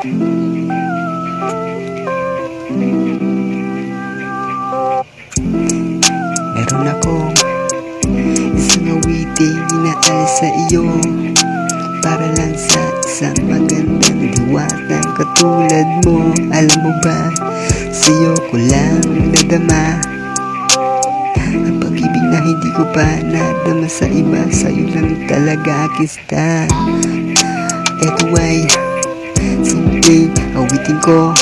Meron akong isang awiting inaal sa iyo, para lang sa isang magandang diwatang katulad mo. Alam mo ba, sa'yo ko lang nadama ang pag-ibig na hindi ko pa nadama sa iba. Sa'yo lang talaga kista. Eto ay simpleng awitin ko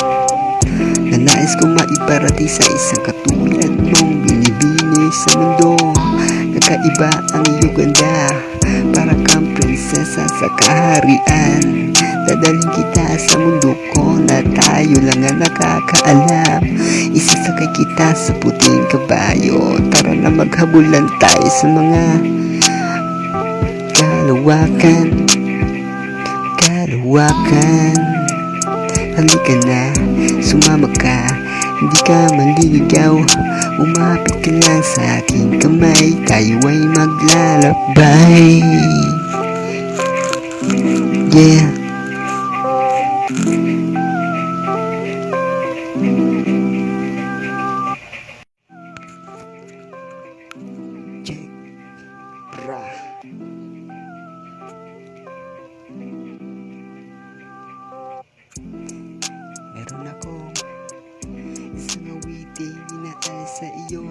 na nais kong maiparati sa isang katulad mong binibini sa mundo. Kakaiba ang iyong ganda, para kang prinsesa sa kaharian. Dadalhin kita sa mundo ko na tayo lang ang nakakaalam. Isasakay kita sa puting kabayo, tara na maghabulan tayo sa mga kalawakan. Halika na, sumama ka, hindi ka maliligaw. Umapit ka lang sa aking kamay, tayo ay maglalakbay. Yeah. Check. Bra. Meron akong isang awiting inaal sa iyo,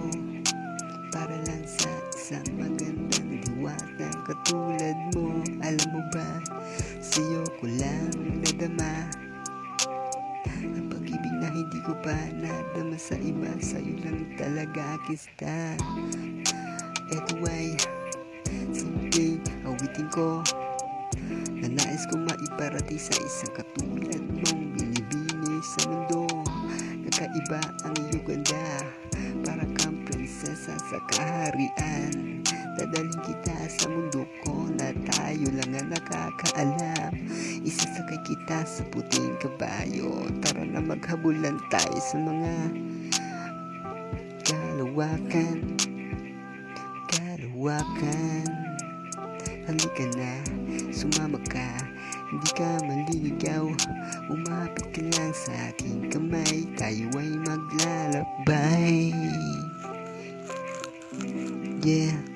para lang sa isang magandang diwatang katulad mo. Alam mo ba, sa'yo ko lang nadama ang pag-ibig na hindi ko pa nadama sa iba. Sa'yo lang talaga kista. Eto ay simpleng awitin ko na nais kong maiparati sa isang katulad mong binibini sa mundo. Kakaiba ang iyong ganda, para kang prinsesa sa kaharian. Dadalhin kita sa mundo ko na tayo lang ang nakakaalam. Isasakay kita sa puting kabayo, tara na maghabulan tayo sa mga kalawakan. Halika na, sumama ka, hindi ka maliligaw. Umapit ka lang sa aking kamay, tayo ay maglalakbay. Yeah.